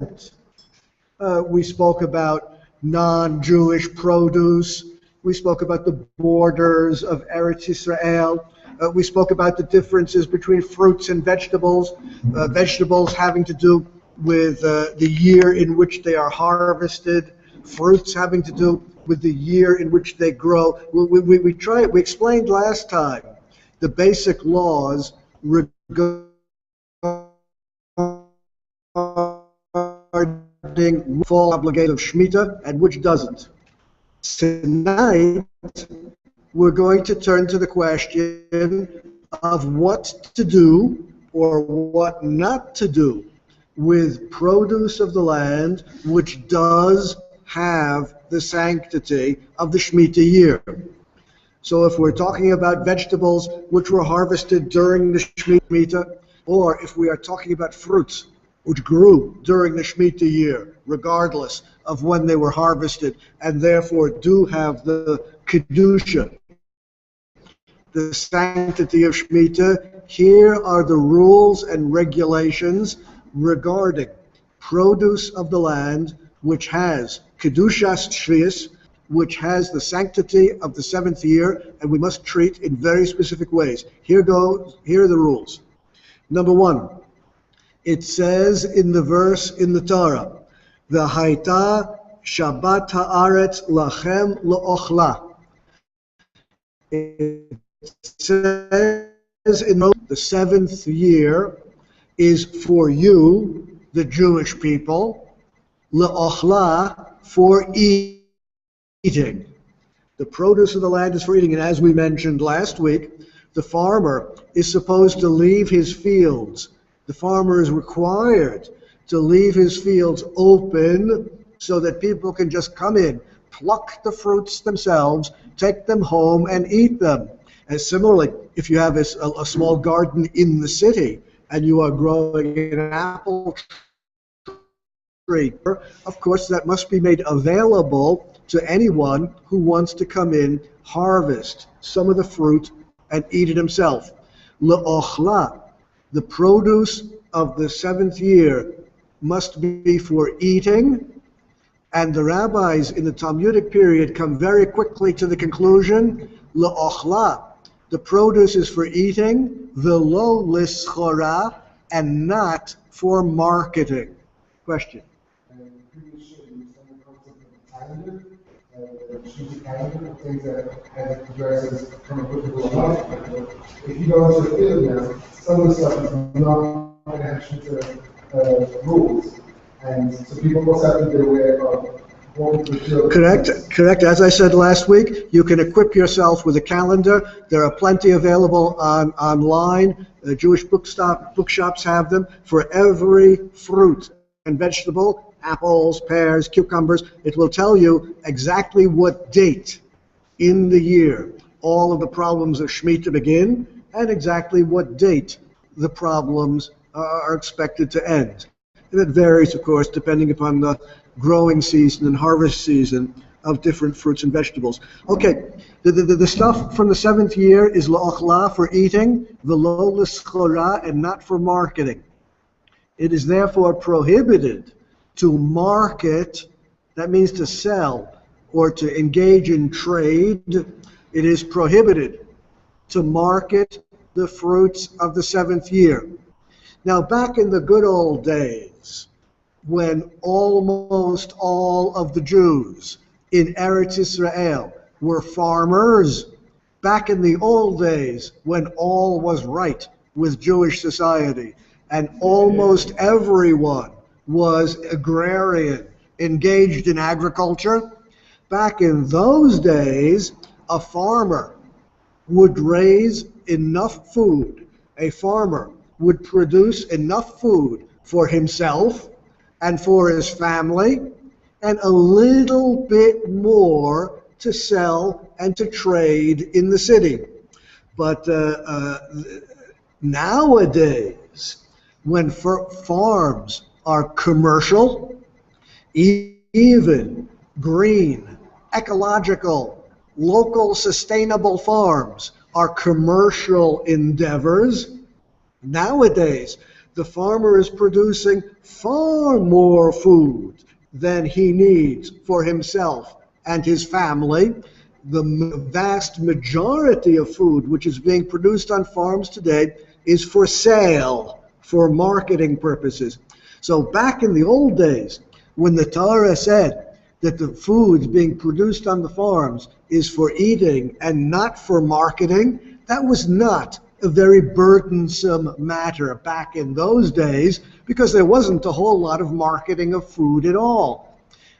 We spoke about non-Jewish produce. We spoke about the borders of Eretz Israel. We spoke about the differences between fruits and vegetables. Vegetables having to do with the year in which they are harvested. Fruits having to do with the year in which they grow. We explained last time the basic laws regarding fall obligation of Shmitta and which doesn't. Tonight, we're going to turn to the question of what to do or what not to do with produce of the land which does have the sanctity of the Shmitta year. So if we're talking about vegetables which were harvested during the Shmitta, or if we are talking about fruits which grew during the Shmitta year, regardless of when they were harvested, and therefore do have the Kedusha, the sanctity of Shmitta, here are the rules and regulations regarding produce of the land which has Kedushas Shvius, which has the sanctity of the seventh year, and we must treat in very specific ways. Here are the rules. Number one, it says in the verse in the Torah, V'haita Shabbat haaretz lachem lo'ochla. It says in the seventh year is for you, the Jewish people, lo'ochla, for eating. The produce of the land is for eating, and as we mentioned last week, the farmer is supposed to leave his fields. The farmer is required to leave his fields open so that people can just come in, pluck the fruits themselves, take them home, and eat them. And similarly, if you have a small garden in the city and you are growing an apple tree, of course that must be made available to anyone who wants to come in, harvest some of the fruit, and eat it himself. Le'ochla, the produce of the seventh year, must be for eating, and the rabbis in the Talmudic period come very quickly to the conclusion, le'ochla, the produce is for eating, v'lo lischora, and not for marketing. Question? Things that have addresses from applicable life. If you go into the field now, some of the stuff is not in action to rules, and so people must have to be aware of walking through the field. Correct. As I said last week, you can equip yourself with a calendar. There are plenty available online. Jewish bookshops have them for every fruit and vegetable. Apples, pears, cucumbers. It will tell you exactly what date in the year all of the problems of Shmitta begin, and exactly what date the problems are expected to end. And it varies, of course, depending upon the growing season and harvest season of different fruits and vegetables. Okay, the stuff from the seventh year is la'ochla, for eating, v'lo l'schora, and not for marketing. It is therefore prohibited to market, that means to sell or to engage in trade. It is prohibited to market the fruits of the seventh year. Now, back in the good old days, when almost all of the Jews in Eretz Israel were farmers, back in the old days when all was right with Jewish society, and almost everyone was agrarian, engaged in agriculture. Back in those days, a farmer would raise enough food. A farmer would produce enough food for himself and for his family, and a little bit more to sell and to trade in the city. But nowadays, when farms are commercial, even green, ecological, local, sustainable farms are commercial endeavors. Nowadays, the farmer is producing far more food than he needs for himself and his family. The vast majority of food which is being produced on farms today is for sale, for marketing purposes. So back in the old days, when the Torah said that the food being produced on the farms is for eating and not for marketing, that was not a very burdensome matter back in those days, because there wasn't a whole lot of marketing of food at all.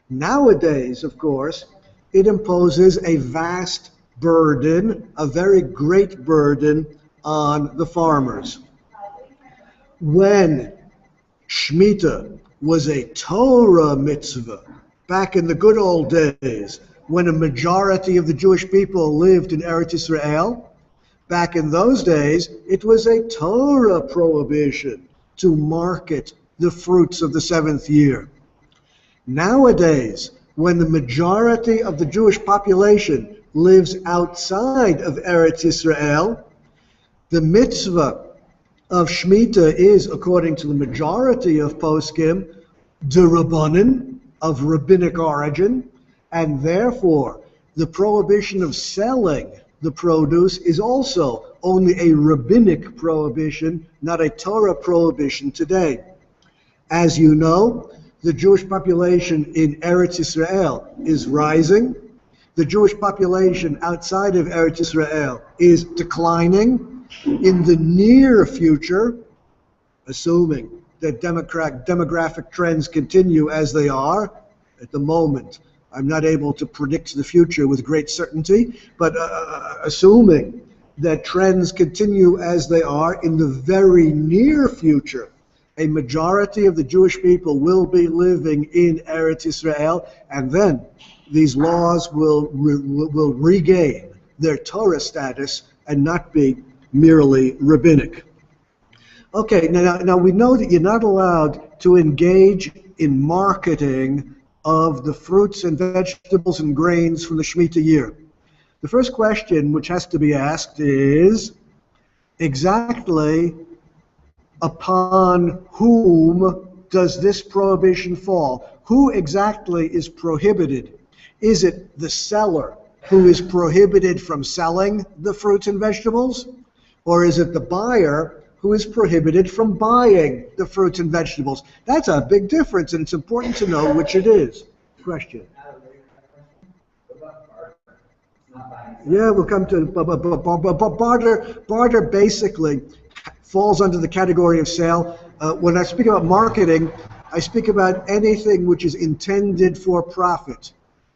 Nowadays, of course, it imposes a vast burden, a very great burden on the farmers. When Shmitta was a Torah mitzvah, back in the good old days, when a majority of the Jewish people lived in Eretz Israel, back in those days, it was a Torah prohibition to market the fruits of the seventh year. Nowadays, when the majority of the Jewish population lives outside of Eretz Israel, the mitzvah of Shmitta is, according to the majority of poskim, d'Rabbanan, of rabbinic origin, and therefore the prohibition of selling the produce is also only a rabbinic prohibition, not a Torah prohibition today. As you know, the Jewish population in Eretz Israel is rising. The Jewish population outside of Eretz Israel is declining. In the near future, assuming that demographic trends continue as they are at the moment, I'm not able to predict the future with great certainty, but assuming that trends continue as they are in the very near future, a majority of the Jewish people will be living in Eretz Israel, and then these laws will regain their Torah status and not be merely rabbinic. Okay, now we know that you're not allowed to engage in marketing of the fruits and vegetables and grains from the Shemitah year. The first question which has to be asked is, exactly upon whom does this prohibition fall? Who exactly is prohibited? Is it the seller who is prohibited from selling the fruits and vegetables? Or is it the buyer who is prohibited from buying the fruits and vegetables? That's a big difference, and it's important to know which it is. Question. Yeah, we'll come to barter basically falls under the category of sale. When I speak about marketing, I speak about anything which is intended for profit.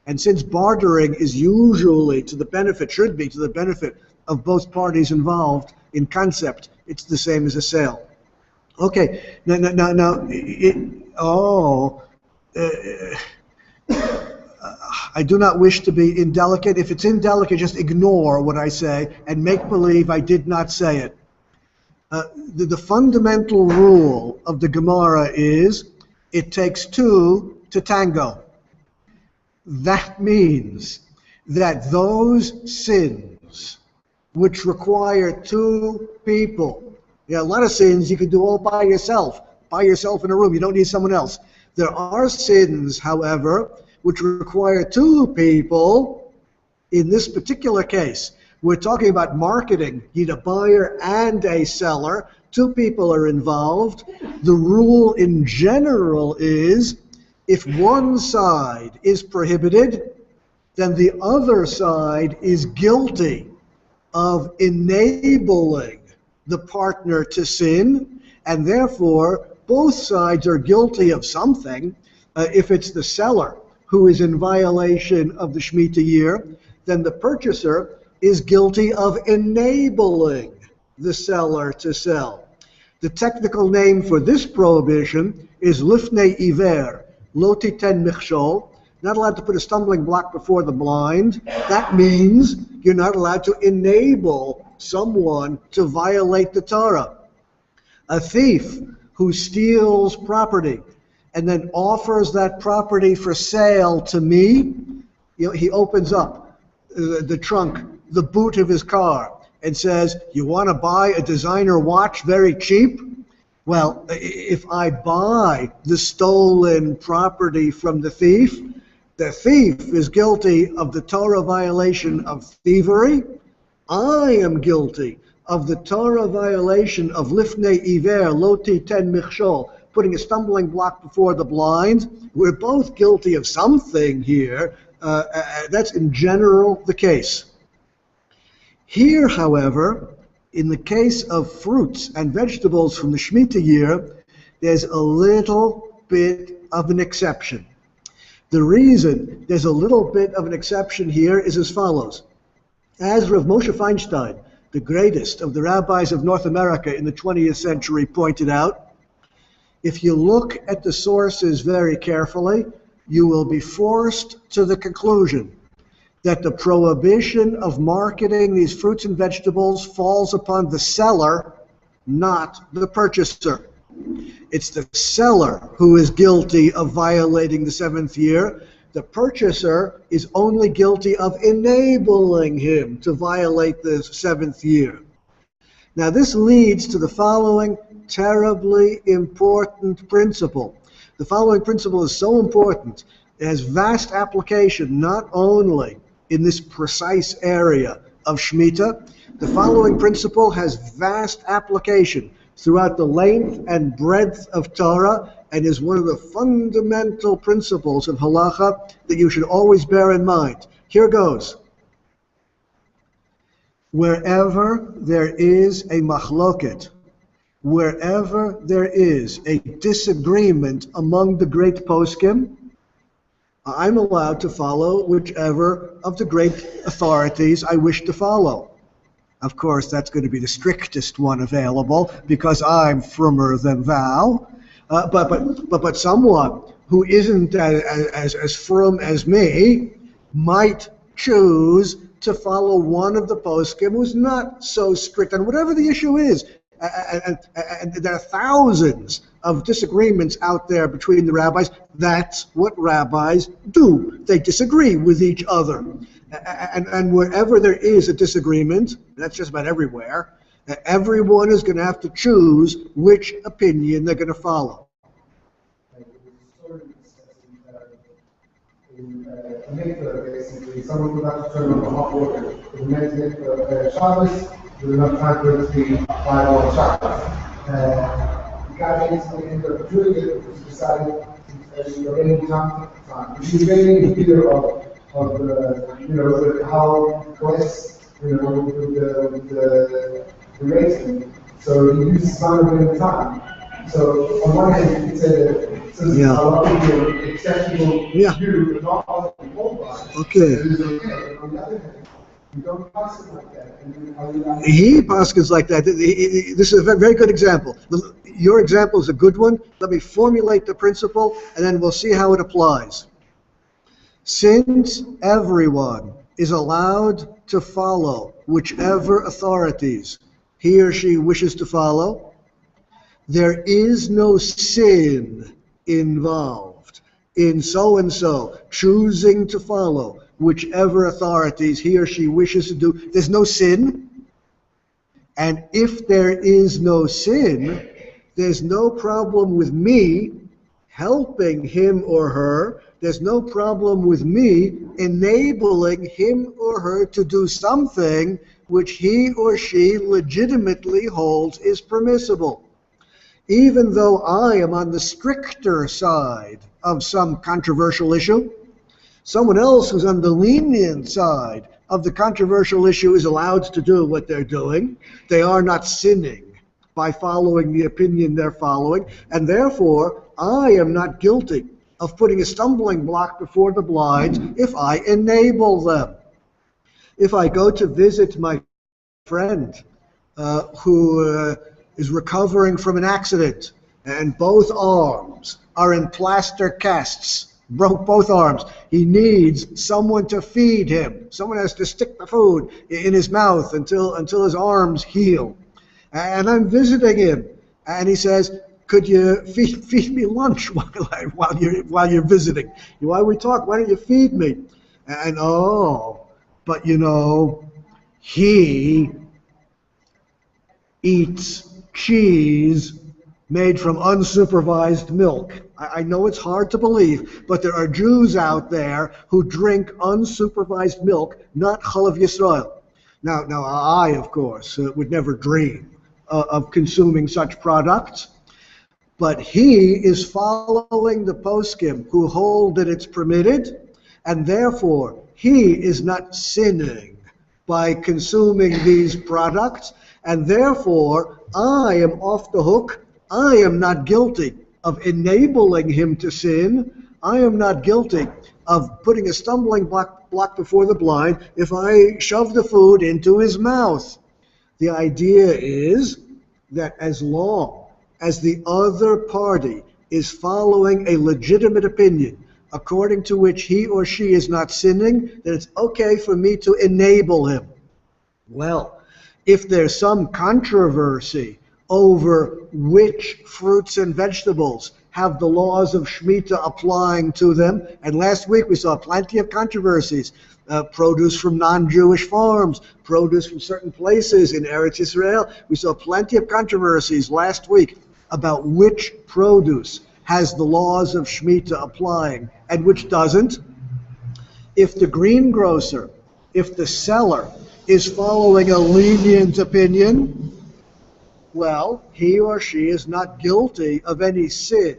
And since bartering is usually to the benefit, should be to the benefit of both parties involved in concept, it's the same as a sale. Okay, I do not wish to be indelicate. If it's indelicate, just ignore what I say and make believe I did not say it. The fundamental rule of the Gemara is, it takes two to tango. That means that those sins which require two people, a lot of sins you can do all by yourself in a room, you don't need someone else. There are sins, however, which require two people. In this particular case, we're talking about marketing. You need a buyer and a seller. Two people are involved. The rule in general is, if one side is prohibited, then the other side is guilty of enabling the partner to sin, and therefore both sides are guilty of something. If it's the seller who is in violation of the Shemitah year, then the purchaser is guilty of enabling the seller to sell. The technical name for this prohibition is lifnei iver, lo titen michshol, not allowed to put a stumbling block before the blind. That means you're not allowed to enable someone to violate the Torah. A thief who steals property and then offers that property for sale to me, he opens up the trunk, the boot of his car, and says, you want to buy a designer watch very cheap? Well, if I buy the stolen property from the thief is guilty of the Torah violation of thievery. I am guilty of the Torah violation of lifnei iver loti ten michshol, putting a stumbling block before the blind. We're both guilty of something here. That's in general the case. Here, however, in the case of fruits and vegetables from the Shmitta year, there's a little bit of an exception. The reason there's a little bit of an exception here is as follows. As Rav Moshe Feinstein, the greatest of the rabbis of North America in the 20th century, pointed out, if you look at the sources very carefully, you will be forced to the conclusion that the prohibition of marketing these fruits and vegetables falls upon the seller, not the purchaser. It's the seller who is guilty of violating the seventh year. The purchaser is only guilty of enabling him to violate the seventh year. Now this leads to the following terribly important principle. The following principle is so important, it has vast application not only in this precise area of Shmitta. The following principle has vast application throughout the length and breadth of Torah and is one of the fundamental principles of halacha that you should always bear in mind. Here goes. Wherever there is a machloket, wherever there is a disagreement among the great poskim, I'm allowed to follow whichever of the great authorities I wish to follow. Of course, that's going to be the strictest one available because I'm frummer than thou. But someone who isn't as frum as me might choose to follow one of the poskim who's not so strict on whatever the issue is. And there are thousands of disagreements out there between the rabbis. That's what rabbis do. They disagree with each other. And wherever there is a disagreement, that's just about everywhere, everyone is going to have to choose which opinion they're going to follow. In mikveh, basically, someone would have to turn on the hot water. In mikveh Shabbos, there's enough time for it to be 5 hours Shabbos. The guy basically ended up doing it because he decided you're getting time. He's getting the fear of how blessed, with the rating. So he uses time. So on one hand, you could say that since a lot of people are exceptional view, but not all the whole body, Okay. it is okay. On the other hand, you don't pass it like that. He paskins like that. This is a very good example. Your example is a good one. Let me formulate the principle, and then we'll see how it applies. Since everyone is allowed to follow whichever authorities he or she wishes to follow, there is no sin involved in so-and-so choosing to follow whichever authorities he or she wishes to do. There's no sin. And if there is no sin, there's no problem with me helping him or her. There's no problem with me enabling him or her to do something which he or she legitimately holds is permissible. Even though I am on the stricter side of some controversial issue, someone else who's on the lenient side of the controversial issue is allowed to do what they're doing. They are not sinning by following the opinion they're following, and therefore I am not guilty of putting a stumbling block before the blind if I enable them. If I go to visit my friend who is recovering from an accident and both arms are in plaster casts, broke both arms, he needs someone to feed him. Someone has to stick the food in his mouth until his arms heal. And I'm visiting him, and he says, could you feed me lunch while you're visiting? While we talk, why don't you feed me? And but he eats cheese made from unsupervised milk. I know it's hard to believe, but there are Jews out there who drink unsupervised milk, not Chalav Yisrael. Now I, of course, would never dream of consuming such products, but he is following the poskim who hold that it's permitted, and therefore he is not sinning by consuming these products, and therefore I am off the hook. I am not guilty of enabling him to sin. I am not guilty of putting a stumbling block before the blind if I shove the food into his mouth. The idea is that as long as the other party is following a legitimate opinion according to which he or she is not sinning, then it's okay for me to enable him. Well, if there's some controversy over which fruits and vegetables have the laws of Shmitta applying to them, and last week we saw plenty of controversies, produce from non-Jewish farms, produce from certain places in Eretz Israel. We saw plenty of controversies last week about which produce has the laws of Shmitta applying and which doesn't. If the greengrocer, if the seller is following a lenient opinion, well, he or she is not guilty of any sin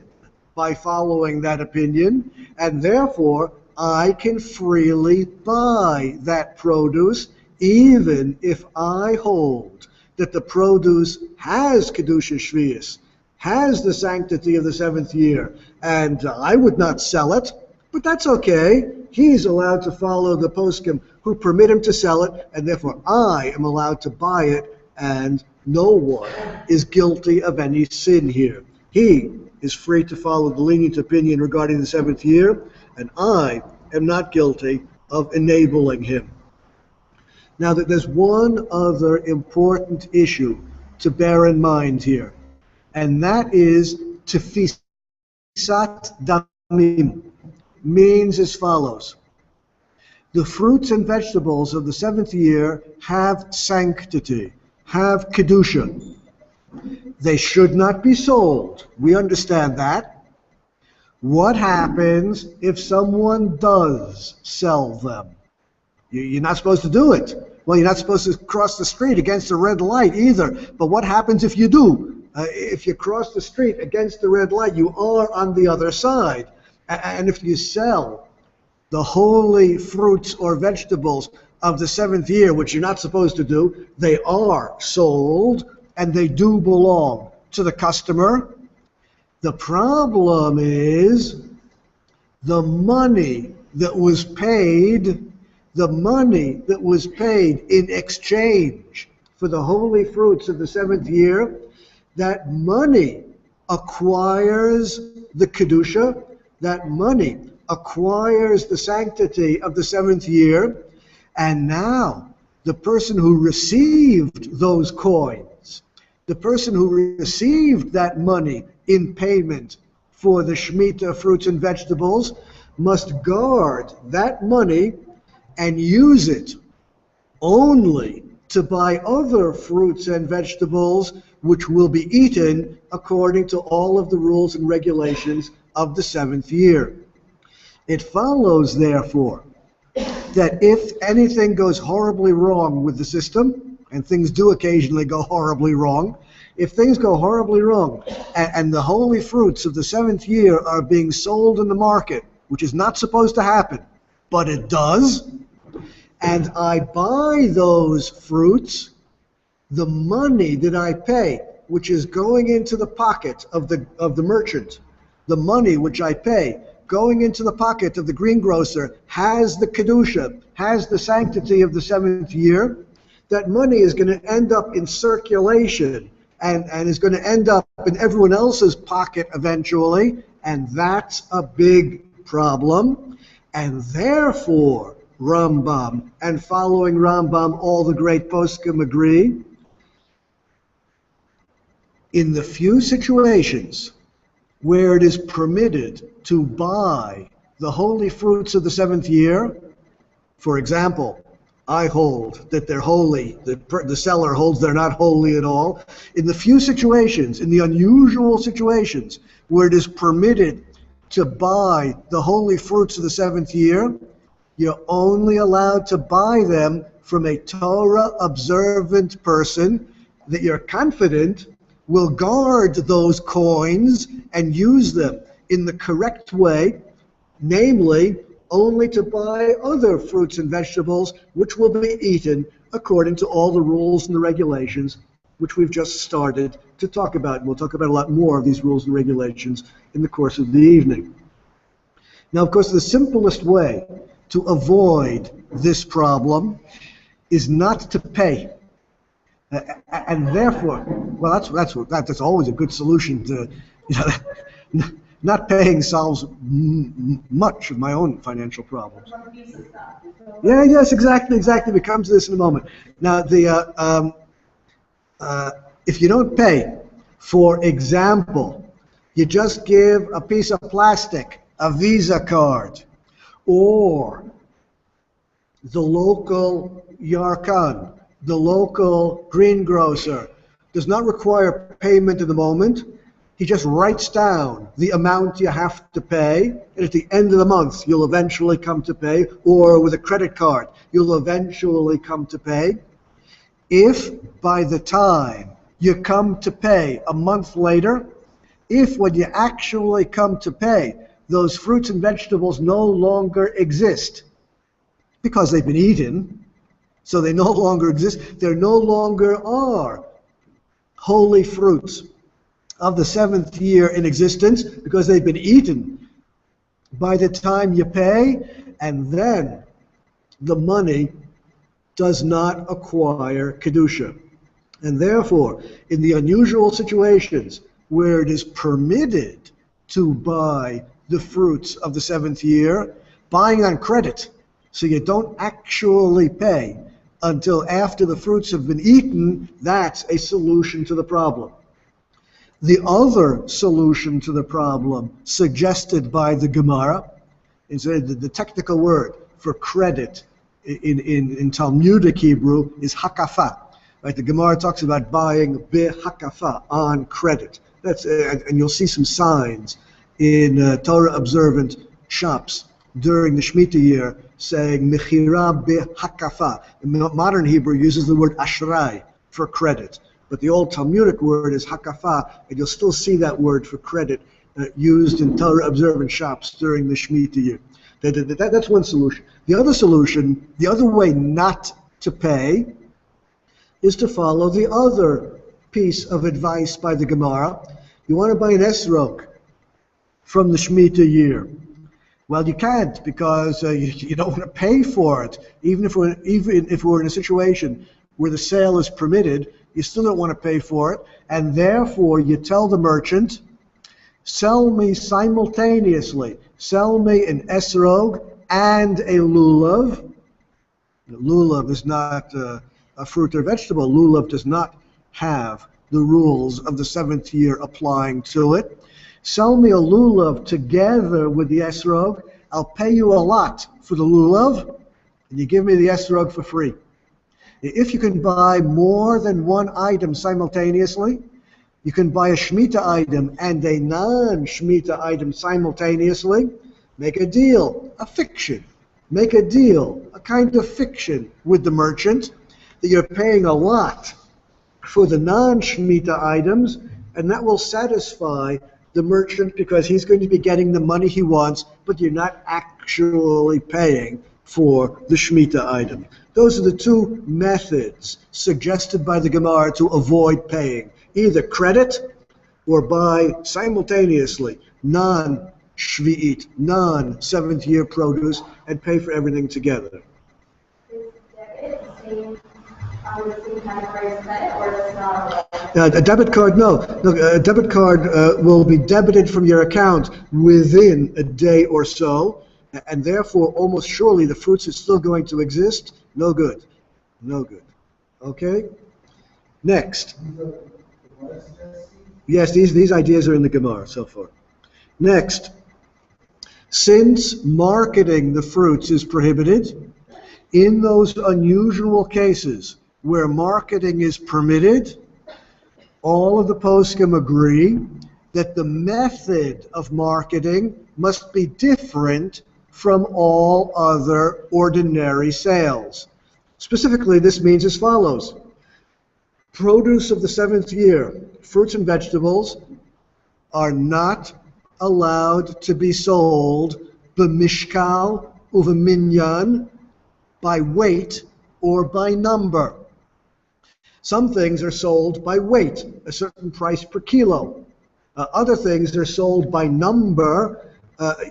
by following that opinion, and therefore I can freely buy that produce even if I hold that the produce has Kedusha Shvius, has the sanctity of the seventh year, and I would not sell it, but that's okay. He's allowed to follow the poskim who permit him to sell it, and therefore I am allowed to buy it, and no one is guilty of any sin here. He is free to follow the lenient opinion regarding the seventh year, and I am not guilty of enabling him. Now, there's one other important issue to bear in mind here, and that is tefisat damim, means as follows. The fruits and vegetables of the seventh year have sanctity, have kedusha. They should not be sold. We understand that. What happens if someone does sell them? You're not supposed to do it. Well, you're not supposed to cross the street against a red light either. But what happens if you do? If you cross the street against the red light, you are on the other side. And if you sell the holy fruits or vegetables of the seventh year, which you're not supposed to do, they are sold and they do belong to the customer. The problem is the money that was paid in exchange for the holy fruits of the seventh year, that money acquires the Kedusha, that money acquires the sanctity of the seventh year, and now the person who received those coins, the person who received that money in payment for the Shmitta fruits and vegetables must guard that money and use it only to buy other fruits and vegetables which will be eaten according to all of the rules and regulations of the seventh year. It follows, therefore, that if anything goes horribly wrong with the system, and things do occasionally go horribly wrong, if things go horribly wrong and the holy fruits of the seventh year are being sold in the market, which is not supposed to happen, but it does, and I buy those fruits, the money that I pay, which is going into the pocket of the merchant, the money which I pay going into the pocket of the greengrocer has the Kedusha, has the sanctity of the seventh year. That money is going to end up in circulation and is going to end up in everyone else's pocket eventually, and that's a big problem. And therefore, Rambam, and following Rambam, all the great poskim agree, in the few situations where it is permitted to buy the holy fruits of the seventh year, for example, I hold that they're holy. The seller holds they're not holy at all. In the few situations, in the unusual situations where it is permitted to buy the holy fruits of the seventh year, you're only allowed to buy them from a Torah observant person that you're confident will guard those coins and use them in the correct way, namely only to buy other fruits and vegetables which will be eaten according to all the rules and the regulations which we've just started to talk about. And we'll talk about a lot more of these rules and regulations in the course of the evening. Now, of course, the simplest way to avoid this problem is not to pay. And therefore, well, that's always a good solution to, not paying solves much of my own financial problems. Yeah, yes, exactly. We come to this in a moment. Now, if you don't pay, for example, you just give a piece of plastic, a Visa card, or the local yarkan, the local greengrocer, does not require payment at the moment. He just writes down the amount you have to pay, and at the end of the month, you'll eventually come to pay, or with a credit card, you'll eventually come to pay. If by the time you come to pay a month later, if when you actually come to pay, those fruits and vegetables no longer exist because they've been eaten, so they no longer exist, there no longer are holy fruits of the seventh year in existence because they've been eaten by the time you pay, and then the money does not acquire Kedusha. And therefore, in the unusual situations where it is permitted to buy the fruits of the seventh year, buying on credit, so you don't actually pay until after the fruits have been eaten, that's a solution to the problem. The other solution to the problem suggested by the Gemara is the technical word for credit in Talmudic Hebrew is hakafa. Right? The Gemara talks about buying be-hakafa, on credit. That's and you'll see some signs in Torah observant shops during the Shmitta year saying mechira be-hakafa. Modern Hebrew uses the word ashray for credit, but the old Talmudic word is hakafa, and you'll still see that word for credit used in Torah observant shops during the Shmitta year. That's one solution. The other solution, the other way not to pay, is to follow the other piece of advice by the Gemara. You want to buy an esrog from the Shmitta year. Well, you can't because you don't want to pay for it. Even if we're in a situation where the sale is permitted, you still don't want to pay for it, and therefore you tell the merchant, sell me simultaneously. Sell me an esrog and a lulav. Lulav is not a fruit or vegetable. Lulav does not have the rules of the seventh year applying to it. Sell me a lulav together with the esrog. I'll pay you a lot for the lulav, and you give me the esrog for free. If you can buy more than one item simultaneously, you can buy a Shmitta item and a non-Shmitta item simultaneously, make a deal, a fiction. Make a deal, a kind of fiction with the merchant that you're paying a lot for the non-Shmitta items, and that will satisfy the merchant because he's going to be getting the money he wants, but you're not actually paying for the Shmitta item. Those are the two methods suggested by the Gemara to avoid paying. Either credit or buy simultaneously non-Shvi'it, non-seventh year produce, and pay for everything together. Is debit the same category as credit, or is it not? A debit card, no. A debit card will be debited from your account within a day or so, and therefore almost surely the fruits are still going to exist. No good. No good. Okay? Next. Yes, these ideas are in the Gemara so far. Next. Since marketing the fruits is prohibited, In those unusual cases where marketing is permitted, all of the poskim agree that the method of marketing must be different from all other ordinary sales. Specifically, this means as follows. Produce of the 7th year, fruits and vegetables, are not allowed to be sold b'mishkal u'v'minyan, by weight or by number. Some things are sold by weight, a certain price per kilo. Other things are sold by number.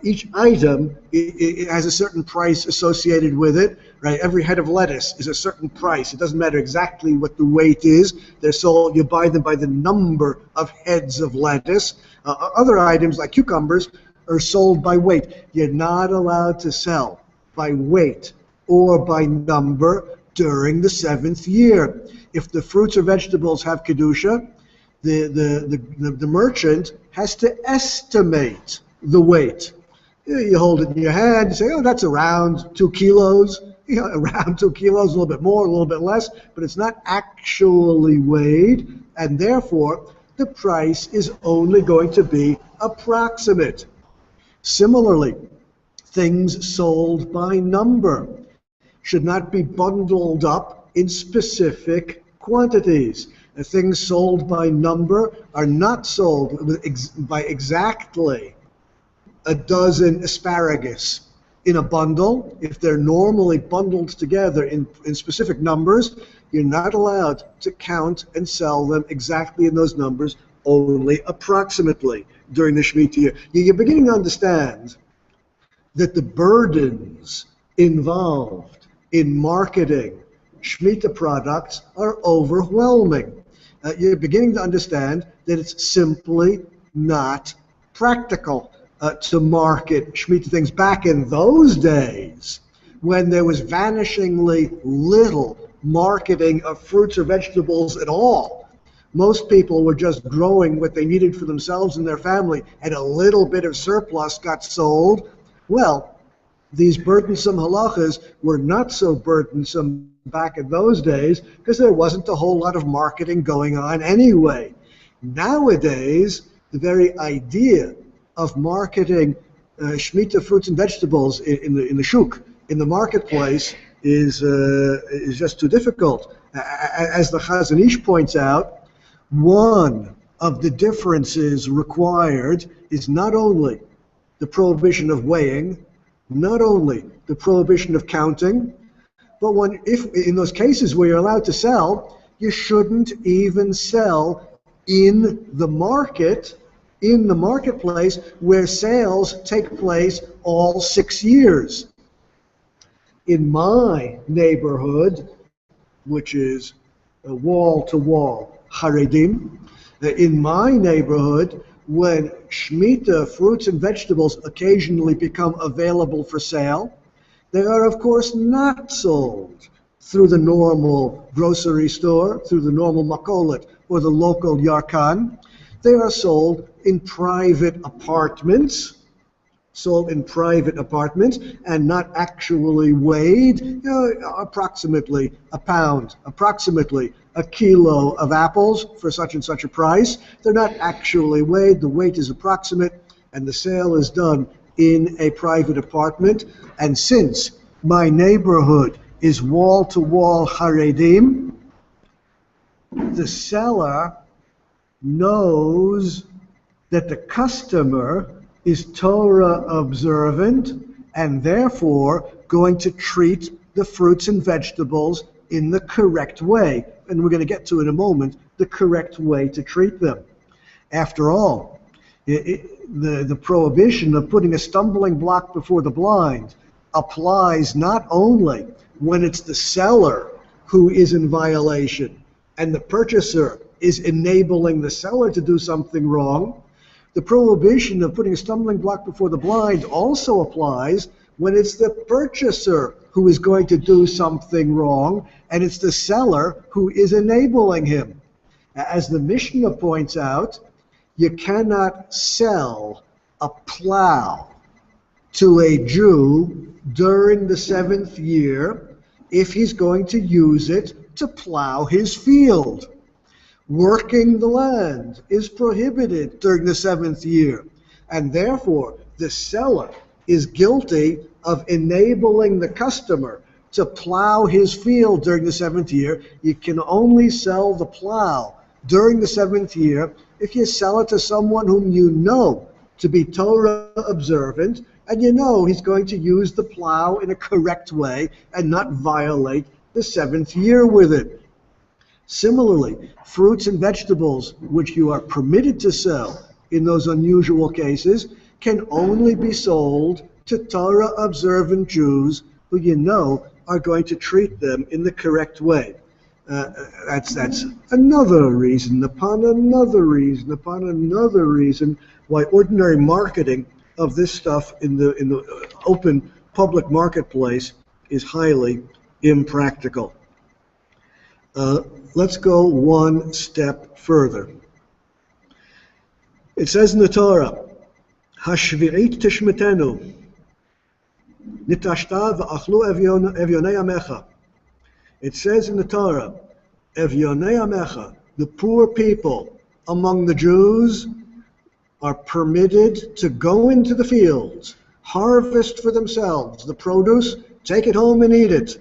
Each item it has a certain price associated with it, right? Every head of lettuce is a certain price. It doesn't matter exactly what the weight is. They're sold, you buy them by the number of heads of lettuce. Other items like cucumbers are sold by weight. You're not allowed to sell by weight or by number during the 7th year. If the fruits or vegetables have kedusha, the merchant has to estimate the weight. You hold it in your hand, you say, oh, that's around 2 kilos. Around 2 kilos, a little bit more, a little bit less, but it's not actually weighed, and therefore the price is only going to be approximate. Similarly, things sold by number should not be bundled up in specific quantities. Things sold by number are not sold by exactly a dozen asparagus in a bundle. If they're normally bundled together in specific numbers, you're not allowed to count and sell them exactly in those numbers, only approximately during the Shmitta year. You're beginning to understand that the burdens involved in marketing Shmitta products are overwhelming. You're beginning to understand that it's simply not practical to market Shmitta things. Back in those days, when there was vanishingly little marketing of fruits or vegetables at all, most people were just growing what they needed for themselves and their family, and a little bit of surplus got sold. Well, these burdensome halachas were not so burdensome back in those days because there wasn't a whole lot of marketing going on anyway. Nowadays, the very idea of marketing Shmitta fruits and vegetables in the shuk, in the marketplace, is just too difficult. As the Chazon Ish points out, one of the differences required is not only the prohibition of weighing, not only the prohibition of counting, but if in those cases where you're allowed to sell, you shouldn't even sell in the market, in the marketplace where sales take place all 6 years. In my neighborhood, which is wall-to-wall Haredim, in my neighborhood, when Shmitta fruits and vegetables occasionally become available for sale, they are, of course, not sold through the normal grocery store, through the normal makolet, or the local yarkan. They are sold in private apartments, and not actually weighed. Approximately a pound, approximately a kilo of apples for such and such a price. They're not actually weighed. The weight is approximate, and the sale is done in a private apartment. And since my neighborhood is wall-to-wall Haredim, the seller knows that the customer is Torah observant and therefore going to treat the fruits and vegetables in the correct way. And we're going to get to in a moment the correct way to treat them. After all, the prohibition of putting a stumbling block before the blind applies not only when it's the seller who is in violation and the purchaser is enabling the seller to do something wrong. The prohibition of putting a stumbling block before the blind also applies when it's the purchaser who is going to do something wrong and it's the seller who is enabling him. As the Mishnah points out, you cannot sell a plow to a Jew during the 7th year if he's going to use it to plow his field. Working the land is prohibited during the 7th year, and therefore the seller is guilty of enabling the customer to plow his field during the 7th year. You can only sell the plow during the 7th year if you sell it to someone whom you know to be Torah observant, and you know he's going to use the plow in a correct way and not violate the 7th year with it. Similarly, fruits and vegetables which you are permitted to sell in those unusual cases can only be sold to Torah observant Jews who you know are going to treat them in the correct way. That's another reason upon another reason upon another reason why ordinary marketing of this stuff in the open public marketplace is highly impractical. Let's go one step further. It says in the Torah, Hashvi'it tishmetenu, nitashta v'achlu evyonei amecha. It says in the Torah, evyonei amecha, the poor people among the Jews are permitted to go into the fields, harvest for themselves the produce, take it home and eat it.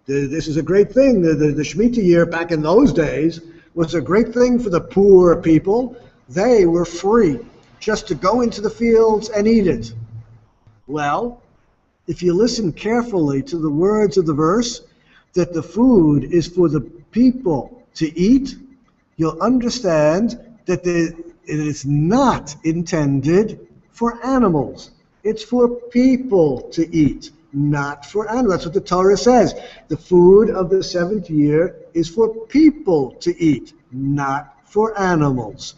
This is a great thing. The Shmitta year back in those days was a great thing for the poor people. They were free just to go into the fields and eat it. Well, if you listen carefully to the words of the verse, that the food is for the people to eat, you'll understand that it is not intended for animals. It's for people to eat, not for animals. That's what the Torah says. The food of the 7th year is for people to eat, not for animals.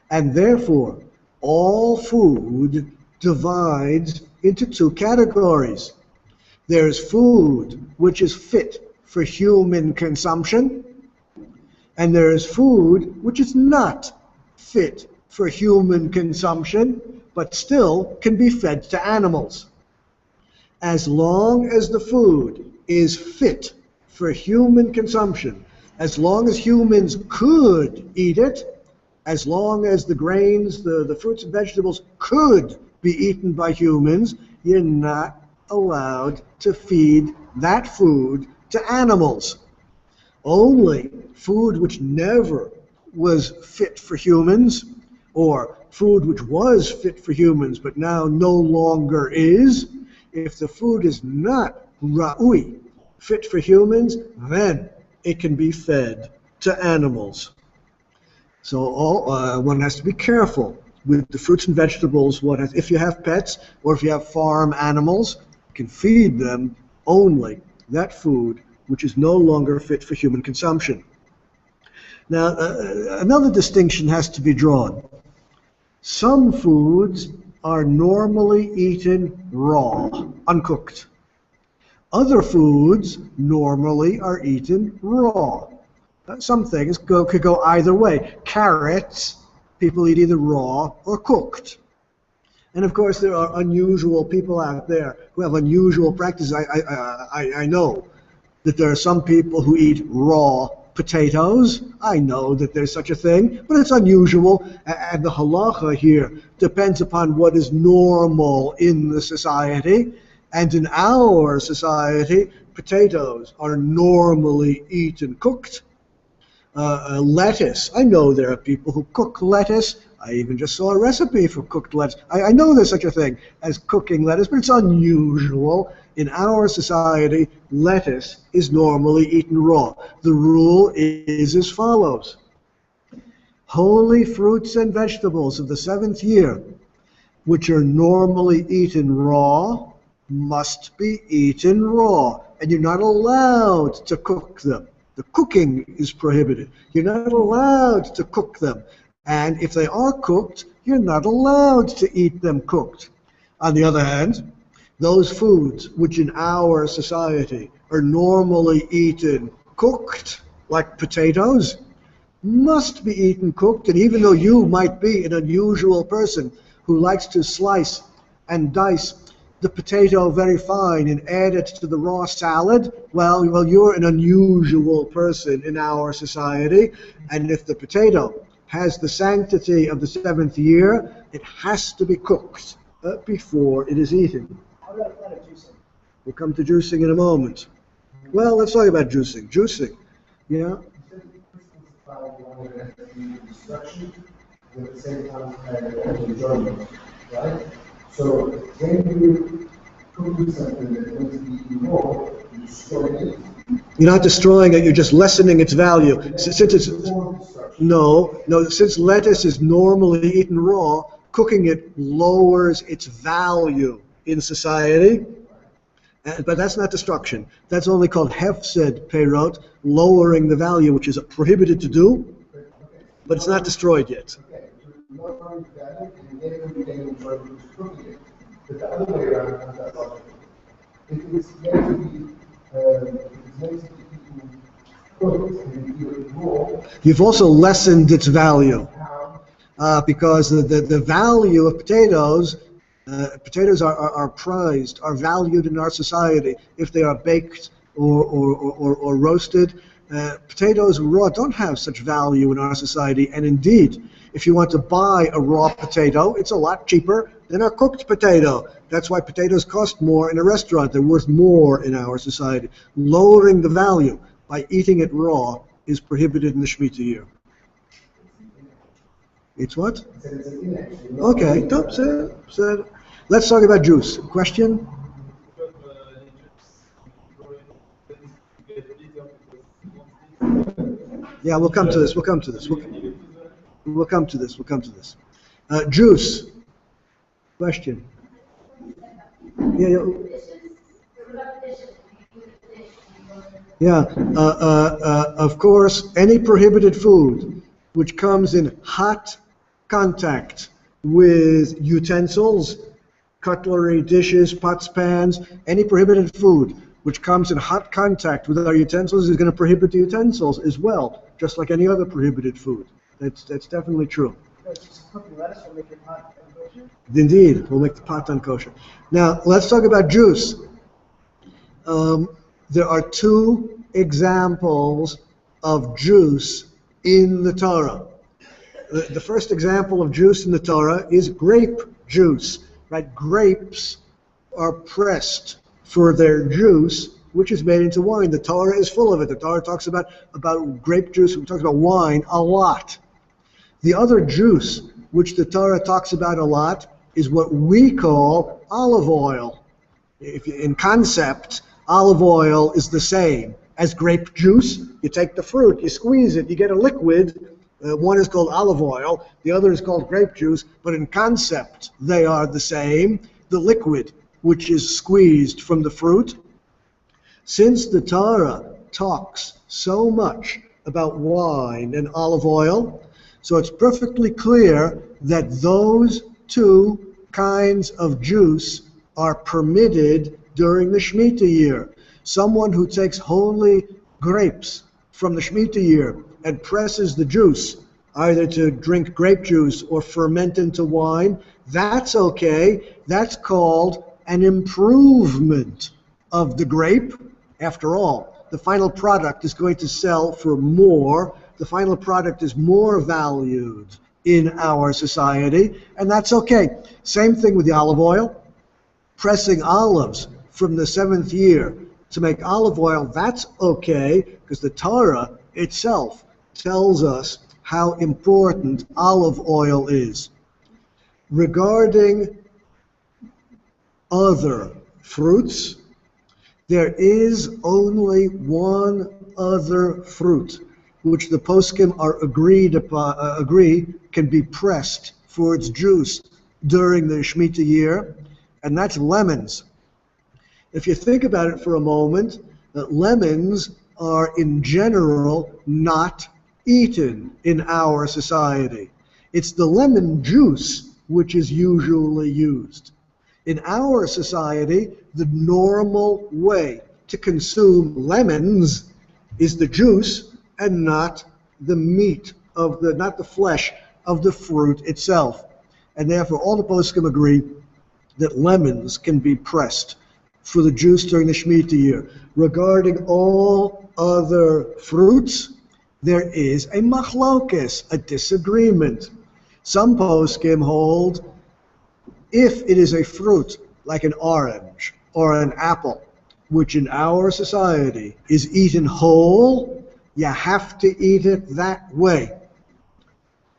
And therefore, all food divides into two categories. There's food which is fit for human consumption, and there is food which is not fit for human consumption, but still can be fed to animals. As long as the food is fit for human consumption, as long as humans could eat it, as long as the grains, the fruits and vegetables could be eaten by humans, you're not allowed to feed that food to animals. Only food which never was fit for humans, or food which was fit for humans but now no longer is, if the food is not ra'ui, fit for humans, then it can be fed to animals. So one has to be careful with the fruits and vegetables. If you have pets or if you have farm animals, you can feed them only that food which is no longer fit for human consumption. Now, another distinction has to be drawn. Some foods are normally eaten raw, uncooked. Other foods normally are eaten raw. Some things could go either way. Carrots, people eat either raw or cooked. And of course, there are unusual people out there who have unusual practices. I know that there are some people who eat raw potatoes. I know that there's such a thing, but it's unusual, and the halacha here depends upon what is normal in the society. And in our society, potatoes are normally eaten cooked. Lettuce, I know there are people who cook lettuce. I even just saw a recipe for cooked lettuce. I know there's such a thing as cooking lettuce, but it's unusual. In our society, lettuce is normally eaten raw. The rule is as follows. Holy fruits and vegetables of the 7th year, which are normally eaten raw, must be eaten raw, and you're not allowed to cook them. The cooking is prohibited. You're not allowed to cook them. And if they are cooked, you're not allowed to eat them cooked. On the other hand, those foods which in our society are normally eaten cooked, like potatoes, must be eaten cooked. And even though you might be an unusual person who likes to slice and dice the potato very fine and add it to the raw salad, well, you're an unusual person in our society. And if the potato has the sanctity of the seventh year, it has to be cooked before it is eaten. How about a planet juicing? We'll come to juicing in a moment. Well, let's talk about juicing. Juicing, yeah. Destruction, but at the same time enjoyment, right? So when you cook something that's going to be eaten raw, you destroy it. You're not destroying it, you're just lessening its value. Since it's since lettuce is normally eaten raw, cooking it lowers its value in society. But that's not destruction. That's only called hefsed perot, lowering the value, which is prohibited to do, but it's not destroyed yet. Okay, lowering the value, and then we can enjoy cooking it. But the other way around, that's not it. It's meant to be eaten cooked and eaten raw. You've also lessened its value because the value of potatoes. Potatoes are prized, are valued in our society if they are baked or roasted. Potatoes raw don't have such value in our society, and indeed, if you want to buy a raw potato, it's a lot cheaper than a cooked potato. That's why potatoes cost more in a restaurant. They're worth more in our society. Lowering the value by eating it raw is prohibited in the Shmitta year. It's what? Okay, don't say it. Let's talk about juice. Question? Yeah, we'll come to this. We'll come to this. Juice. Question? Yeah. Of course, any prohibited food which comes in hot contact with utensils, cutlery, dishes, pots, pans, any prohibited food which comes in hot contact with our utensils is going to prohibit the utensils as well, just like any other prohibited food. That's definitely true. Cooking lettuce will make your pot unkosher? Indeed, it will make the pot unkosher. Now, let's talk about juice. There are two examples of juice in the Torah. The first example of juice in the Torah is grape juice. Right? Grapes are pressed for their juice, which is made into wine. The Torah is full of it. The Torah talks about grape juice. It talks about wine a lot. The other juice, which the Torah talks about a lot, is what we call olive oil. In concept, olive oil is the same as grape juice. You take the fruit, you squeeze it, you get a liquid. One is called olive oil, the other is called grape juice, but in concept they are the same. The liquid, which is squeezed from the fruit. Since the Torah talks so much about wine and olive oil, so it's perfectly clear that those two kinds of juice are permitted during the Shmitta year. Someone who takes holy grapes from the Shmitta year and presses the juice, either to drink grape juice or ferment into wine, that's okay. That's called an improvement of the grape. After all, the final product is going to sell for more. The final product is more valued in our society, and that's okay. Same thing with the olive oil. Pressing olives from the seventh year to make olive oil, that's okay, because the Torah itself tells us how important olive oil is. Regarding other fruits, there is only one other fruit which the poskim are agree can be pressed for its juice during the Shmitta year, and that's lemons. If you think about it for a moment, lemons are in general not eaten in our society. It's the lemon juice which is usually used. In our society, the normal way to consume lemons is the juice and not the meat of not the flesh of the fruit itself. And therefore, all the poskim agree that lemons can be pressed for the juice during the Shemitah year. Regarding all other fruits, there is a machlokes, a disagreement. Some poskim hold if it is a fruit like an orange or an apple, which in our society is eaten whole, you have to eat it that way.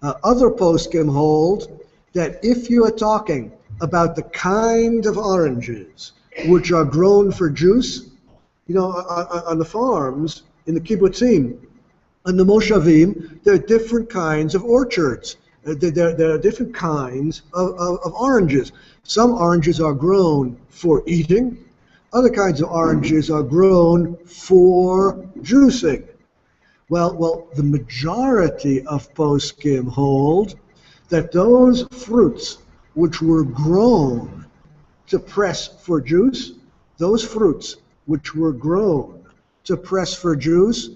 Other poskim hold that if you are talking about the kind of oranges which are grown for juice, on the farms, in the kibbutzim, on the moshavim, there are different kinds of orchards. There are different kinds of oranges. Some oranges are grown for eating. Other kinds of oranges are grown for juicing. Well, the majority of poskim hold that those fruits which were grown to press for juice, those fruits which were grown to press for juice,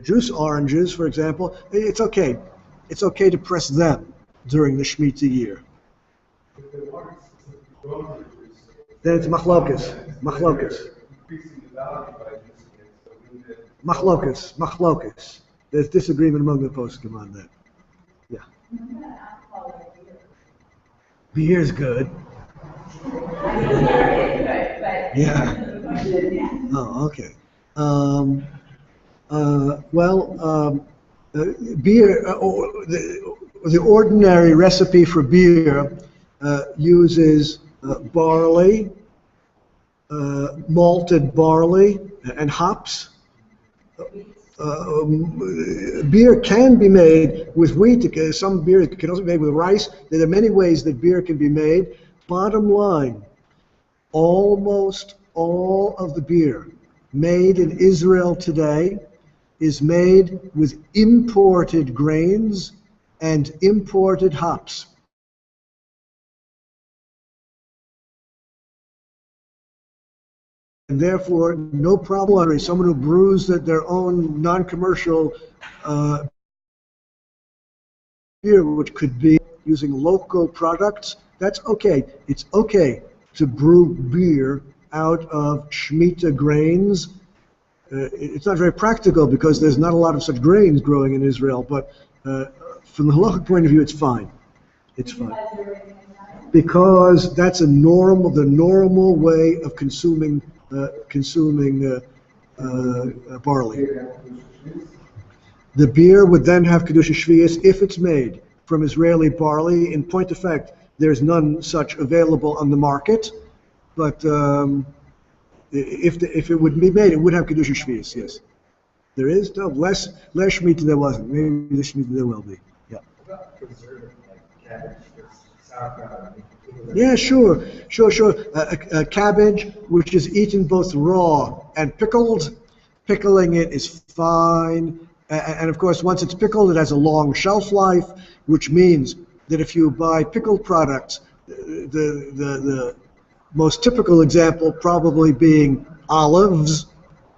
juice oranges, for example, it's okay. It's okay to press them during the Shemitah year. Then it's machlokes. Machlokes. There's disagreement among the poskim on that. Yeah. Beer's good. Yeah. Oh, okay. Beer. The ordinary recipe for beer uses barley, malted barley, and hops. Beer can be made with wheat. Some beer can also be made with rice. There are many ways that beer can be made. Bottom line, almost all of the beer made in Israel today is made with imported grains and imported hops. And therefore, no problem. Someone who brews their own non-commercial beer, which could be using local products, that's okay. It's okay to brew beer out of Shmitta grains. It's not very practical because there's not a lot of such grains growing in Israel, but from the halachic point of view, it's fine. It's fine. Because that's the normal way of consuming barley. The beer would then have kedusha shvius if it's made from Israeli barley. In point of fact, there's none such available on the market, but if it would be made, it would have kedusha shvius. Yes, there is. No, less Shmitta there wasn't. Maybe this Shmitta there will be. Yeah. Yeah, sure. Cabbage, which is eaten both raw and pickled. Pickling it is fine. And of course, once it's pickled, it has a long shelf life, which means that if you buy pickled products, the most typical example probably being olives,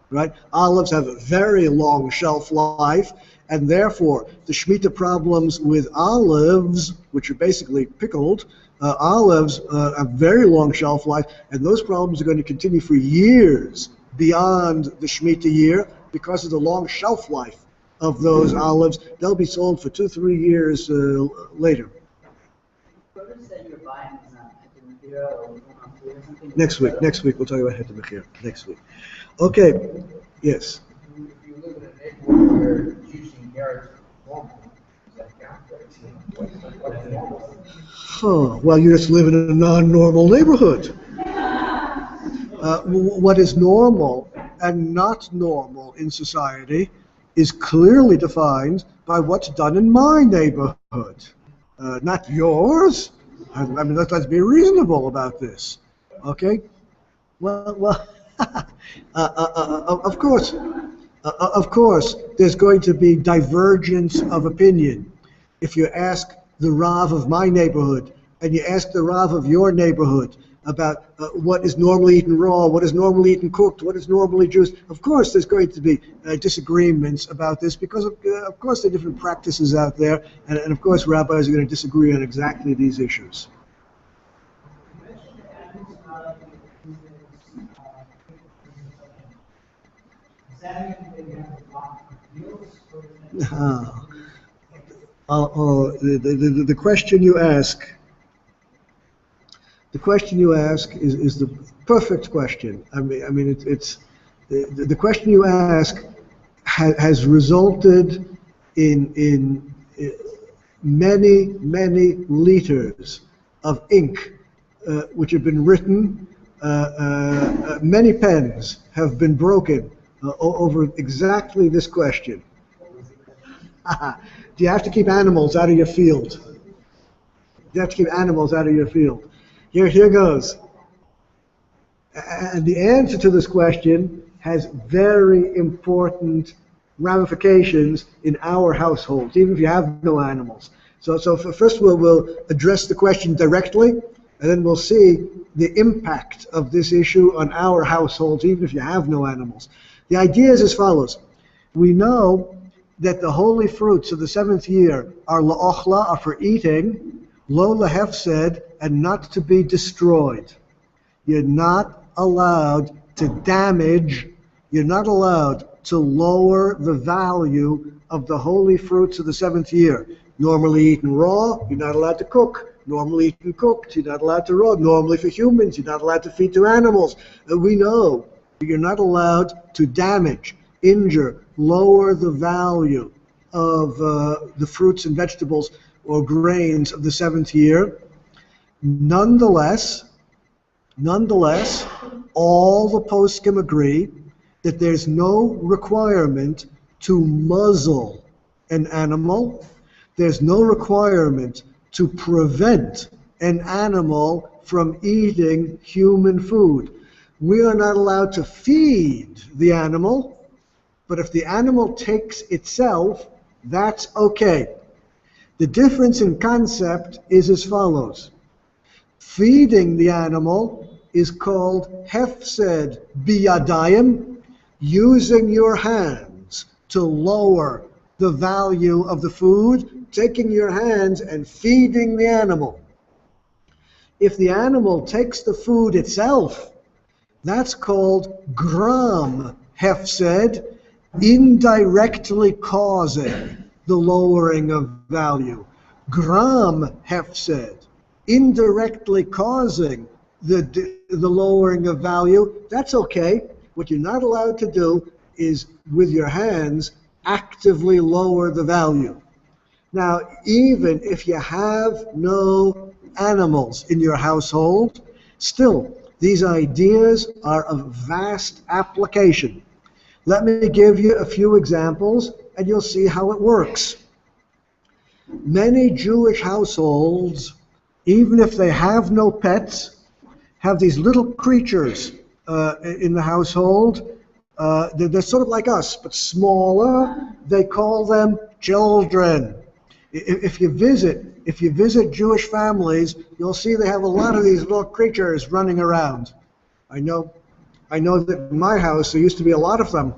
right? Olives have a very long shelf life, and therefore the Shmitta problems with olives, which are basically pickled, olives have very long shelf life, and those problems are going to continue for years beyond the Shmitta year because of the long shelf life of those olives. They'll be sold for 2-3 years later. Next week we'll talk about Heter Mechir. Next week. Okay. Yes. If you live in a neighborhood where juicing yards are normal, Well, you just live in a non-normal neighborhood. What is normal and not normal in society is clearly defined by what's done in my neighborhood, not yours. I mean, let's be reasonable about this, okay? Well, of course, there's going to be divergence of opinion. If you ask the Rav of my neighborhood and you ask the Rav of your neighborhood about what is normally eaten raw, what is normally eaten cooked, what is normally juiced, of course there's going to be disagreements about this because of course there are different practices out there, and of course rabbis are going to disagree on exactly these issues. Does that mean that you have to block the deals? The question you ask, is the perfect question. I mean, it's the question you ask has resulted in many liters of ink which have been written. Many pens have been broken over exactly this question. Do you have to keep animals out of your field? Do you have to keep animals out of your field? Here goes. And the answer to this question has very important ramifications in our households, even if you have no animals. So first we'll address the question directly, and then we'll see the impact of this issue on our households, even if you have no animals. The idea is as follows. We know that the holy fruits of the seventh year are la'ochla, are for eating, lo lahefsed, and not to be destroyed. You're not allowed to damage, you're not allowed to lower the value of the holy fruits of the seventh year. Normally eaten raw, you're not allowed to cook. Normally eaten cooked, you're not allowed to raw. Normally for humans, you're not allowed to feed to animals. We know you're not allowed to damage, injure, lower the value of the fruits and vegetables or grains of the seventh year. Nonetheless, all the poskim agree that there's no requirement to muzzle an animal. There's no requirement to prevent an animal from eating human food. We are not allowed to feed the animal, but if the animal takes itself, that's okay. The difference in concept is as follows. Feeding the animal is called hefsed biyadayim, using your hands to lower the value of the food, taking your hands and feeding the animal. If the animal takes the food itself, that's called gram hefsed, indirectly causing the lowering of value. Gram hefsed, indirectly causing the lowering of value, that's okay. What you're not allowed to do is, with your hands, actively lower the value. Now, even if you have no animals in your household, still, these ideas are of vast application. Let me give you a few examples, and you'll see how it works. Many Jewish households, even if they have no pets, have these little creatures in the household. They're sort of like us, but smaller. They call them children. If you visit Jewish families, you'll see they have a lot of these little creatures running around. I know that in my house there used to be a lot of them.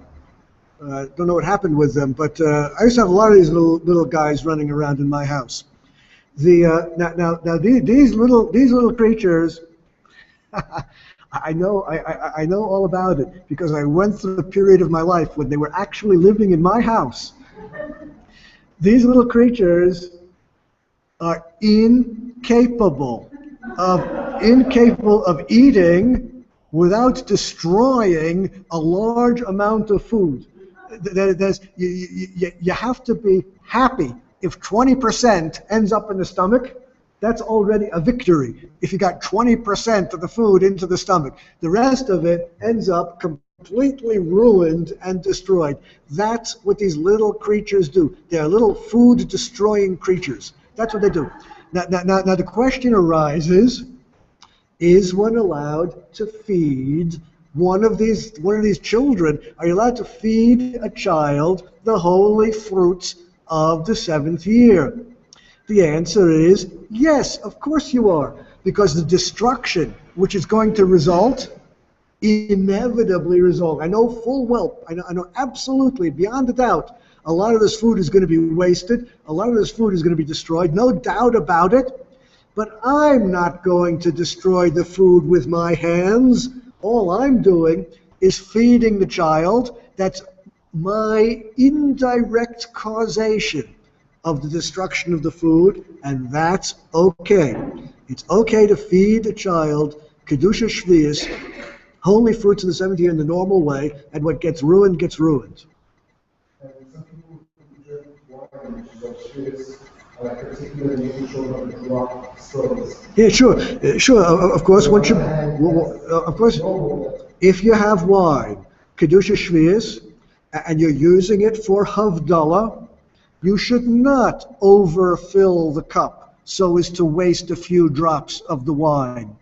Don't know what happened with them, but I used to have a lot of these little guys running around in my house. Now these little creatures, I know all about it because I went through the period of my life when they were actually living in my house. These little creatures are incapable of eating without destroying a large amount of food. You have to be happy if 20% ends up in the stomach. That's already a victory. If you got 20% of the food into the stomach, the rest of it ends up completely ruined and destroyed. That's what these little creatures do. They're little food-destroying creatures. That's what they do. Now the question arises: is one allowed to feed one of these children? Are you allowed to feed a child the holy fruits of the seventh year? The answer is yes, of course you are, because the destruction which is going to result, inevitably result. I know full well, I know absolutely, beyond a doubt, a lot of this food is going to be wasted, a lot of this food is going to be destroyed, no doubt about it. But I'm not going to destroy the food with my hands. All I'm doing is feeding the child. That's my indirect causation of the destruction of the food, and that's okay. It's okay to feed a child Kedusha Shvius, holy fruits of the seventh year in the normal way, and what gets ruined gets ruined. And some people who drink wine, which is like particularly making sure not to drop stones. Yeah, sure, sure. Of course, one should. Of course, if you have wine, Kedusha Shvius, and you're using it for Havdalah, you should not overfill the cup so as to waste a few drops of the wine.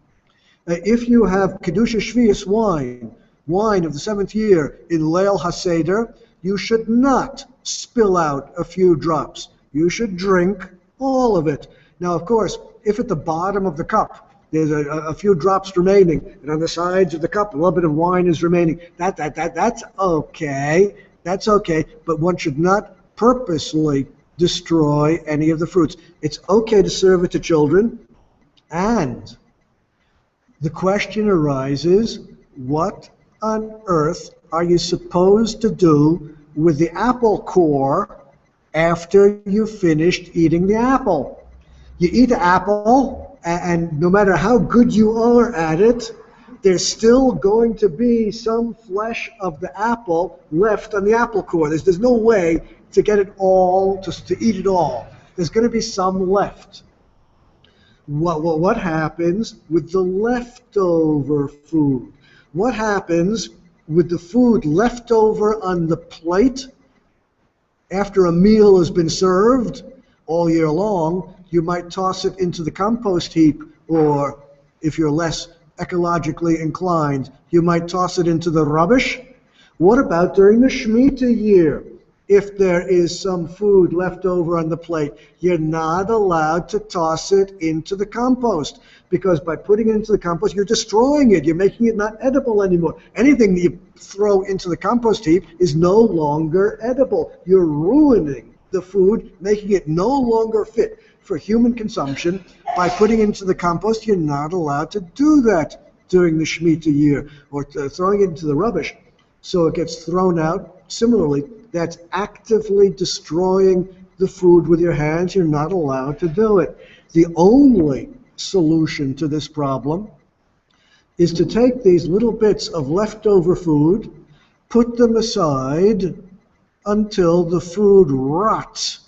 If you have Kedusha Shvius wine of the seventh year in Leil HaSeder, you should not spill out a few drops. You should drink all of it. Now, of course, if at the bottom of the cup there's a few drops remaining, and on the sides of the cup a little bit of wine is remaining, that's okay. That's okay, but one should not purposely destroy any of the fruits. It's okay to serve it to children, and the question arises, what on earth are you supposed to do with the apple core after you've finished eating the apple? You eat the apple, and no matter how good you are at it, there's still going to be some flesh of the apple left on the apple core. There's no way to get it all, to eat it all. There's going to be some left. What happens with the leftover food? What happens with the food left over on the plate after a meal has been served all year long? You might toss it into the compost heap, or if you're less ecologically inclined, you might toss it into the rubbish. What about during the Shmitta year? If there is some food left over on the plate, you're not allowed to toss it into the compost, because by putting it into the compost, you're destroying it. You're making it not edible anymore. Anything that you throw into the compost heap is no longer edible. You're ruining the food, making it no longer fit for human consumption. By putting it into the compost, you're not allowed to do that during the Shmitta year, or throwing it into the rubbish so it gets thrown out. Similarly, that's actively destroying the food with your hands. You're not allowed to do it. The only solution to this problem is to take these little bits of leftover food, put them aside until the food rots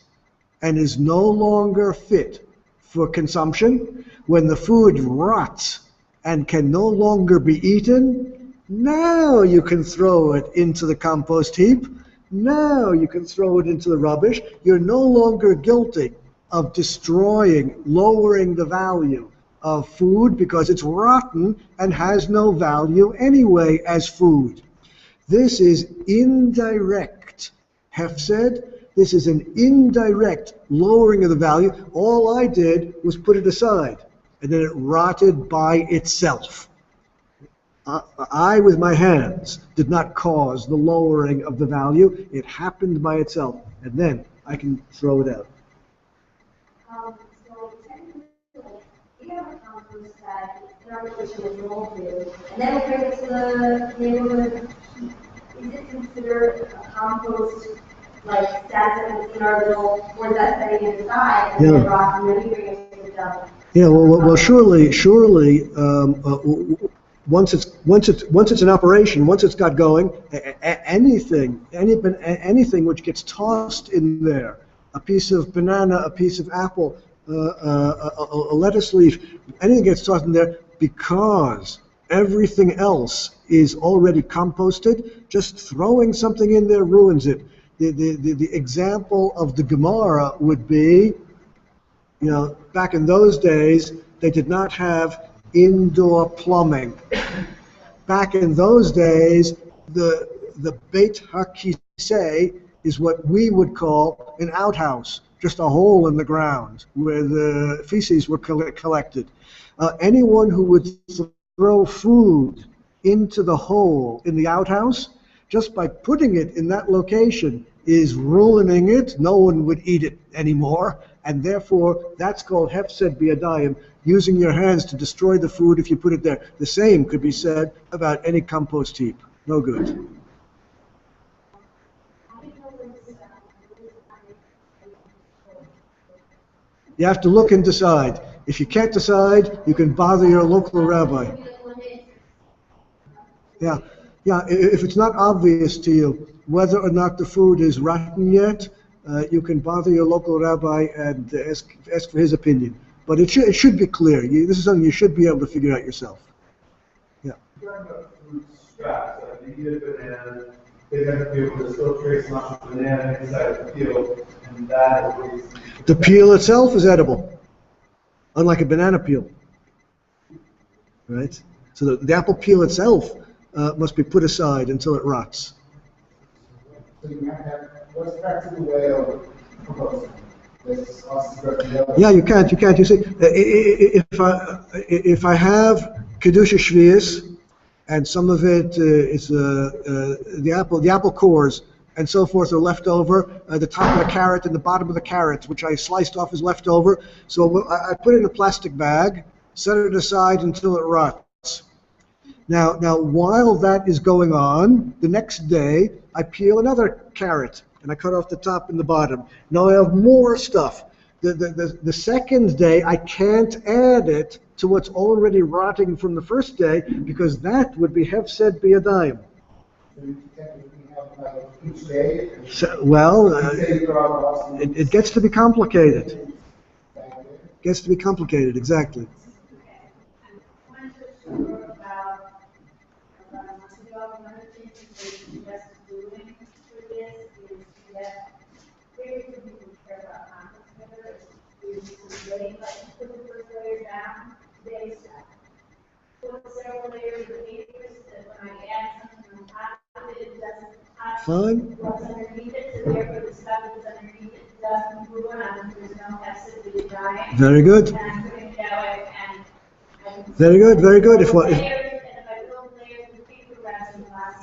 and is no longer fit for consumption. When the food rots and can no longer be eaten, now you can throw it into the compost heap. Now you can throw it into the rubbish. You're no longer guilty of destroying, lowering the value of food because it's rotten and has no value anyway as food. This is indirect hefsed. This is an indirect lowering of the value. All I did was put it aside, and then it rotted by itself. I, with my hands, did not cause the lowering of the value. It happened by itself, and then I can throw it out. So technically, we have a compost that in our kitchen is molded, and then we bring it to the neighborhood. Is it considered a compost, like status in our little, or that's setting it aside, and then rock, and then we bring it to the dump? Yeah, well, surely. Once it's in operation, once it's got going, anything which gets tossed in there, a piece of banana, a piece of apple, a lettuce leaf, anything gets tossed in there, because everything else is already composted. Just throwing something in there ruins it. The example of the Gemara would be, back in those days, they did not have indoor plumbing. Back in those days, the Beit HaKisei is what we would call an outhouse, just a hole in the ground where the feces were collected. Anyone who would throw food into the hole in the outhouse, just by putting it in that location, is ruining it. No one would eat it anymore. and therefore that's called hefsed biyadayim, using your hands to destroy the food if you put it there. The same could be said about any compost heap. No good. You have to look and decide. If you can't decide, you can bother your local rabbi. Yeah, if it's not obvious to you whether or not the food is rotten yet, you can bother your local rabbi and ask for his opinion. But it should be clear. This is something you should be able to figure out yourself. Yeah. Talking about food scraps, like you get a banana, they have to be able to still trace much of banana inside the peel, and that is. The peel itself is edible, unlike a banana peel. Right? So the apple peel itself must be put aside until it rots. So you might have, what's the practical way of composting? Yeah, you can't. You see, if I have kedusha shvius, and some of it is the apple cores and so forth are left over, the top of the carrot and the bottom of the carrot, which I sliced off, is left over. So I put it in a plastic bag, set it aside until it rots. Now, while that is going on, the next day I peel another carrot and I cut off the top and the bottom. Now I have more stuff. The second day I can't add it to what's already rotting from the first day, because that would be hefsed biyadayim. It gets to be complicated. It gets to be complicated, exactly. Fine. What's underneath it, so therefore the stuff that's underneath it doesn't move on, there's no hefsed biyadayim. Very good. And I'm putting it that way, and Very good, very good. If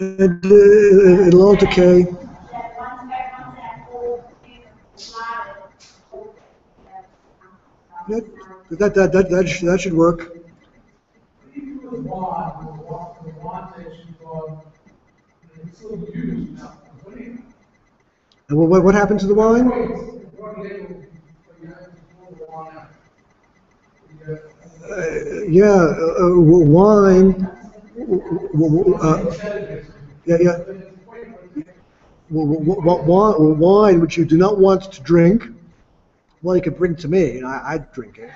it'll all decay. That should work. And what happened to the wine? Wine. Wine which you do not want to drink. Well, you could bring to me, I'd drink it.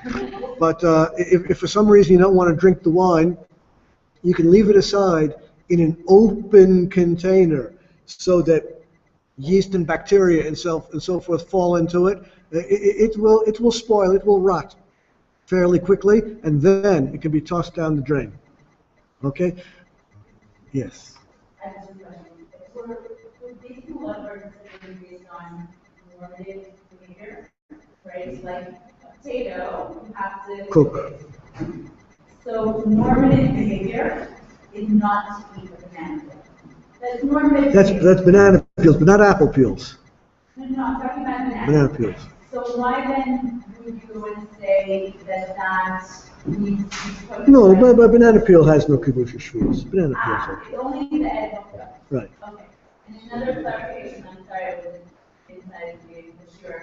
But if for some reason you don't want to drink the wine, you can leave it aside in an open container so that yeast and bacteria and so forth fall into it. It will spoil, it will rot fairly quickly, and then it can be tossed down the drain. Okay? Yes. I have a question. For these two levers that are based on normative behavior, right? Like a potato, you have to Cook. So normative behavior is not to eat a banana peel. That's normative. That's banana peels, but not apple peels. No, I'm talking about Banana peels. So why then would you go and say that needs to be No, but banana peel has no kedusha shvius. Banana peels. It's only the edible stuff. Right. Okay. And another clarification, I'm sorry, I wasn't inside the meeting for sure.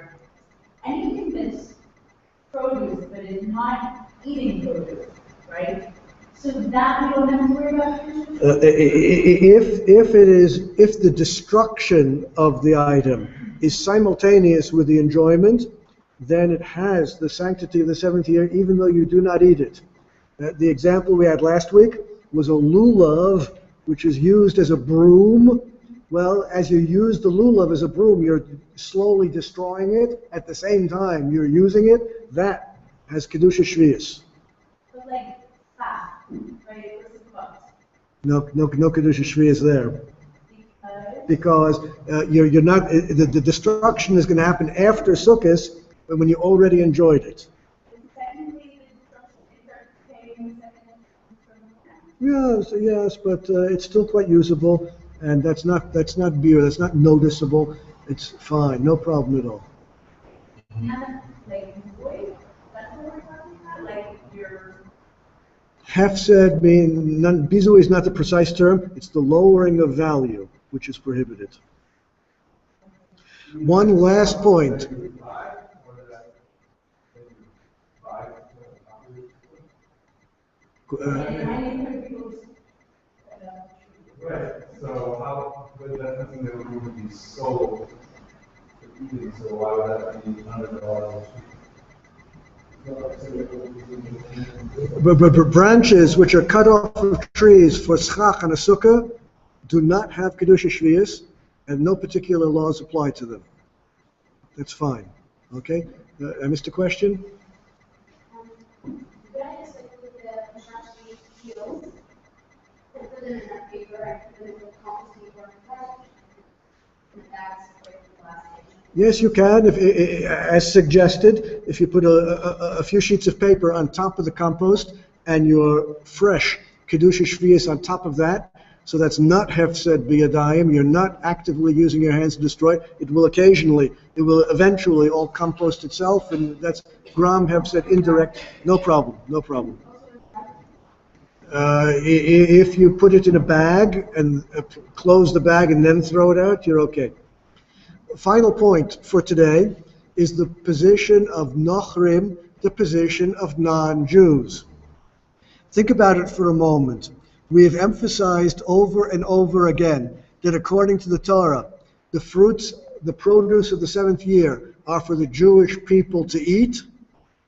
Anything that's produce but is not eating produce, right? So that we don't have to worry about? If the destruction of the item is simultaneous with the enjoyment, then it has the sanctity of the seventh year, even though you do not eat it. The example we had last week was a lulav, which is used as a broom. Well, as you use the lulav as a broom, you're slowly destroying it. At the same time, you're using it. That has kedusha shvius. But like fat, right? What's it called? No kedusha shvius there. Because you're not, the destruction is going to happen after Sukkot, when you already enjoyed it. Yes, but it's still quite usable, and that's not beer. That's not noticeable. It's fine, no problem at all. like void? That's what we're talking about? Like you're. Hefsed mean, bizu is not the precise term, it's the lowering of value, which is prohibited. One last point. Right, so how, but that's something that would be sold for eating, so why would that be under the law? But branches which are cut off of trees for schach and a sukkah do not have kedusha shvius, and no particular laws apply to them. That's fine. Okay? I missed a question? Yes, you can. If, as suggested, if you put a few sheets of paper on top of the compost and your fresh kedusha shvius on top of that, so that's not hefsed biyadayim, you're not actively using your hands to destroy it. It will eventually all compost itself, and that's gram hefsed indirect, no problem, no problem. If you put it in a bag and close the bag and then throw it out, you're okay. Final point for today is the position of Nochrim, the position of non-Jews. Think about it for a moment. We have emphasized over and over again that according to the Torah, the fruits, the produce of the seventh year are for the Jewish people to eat,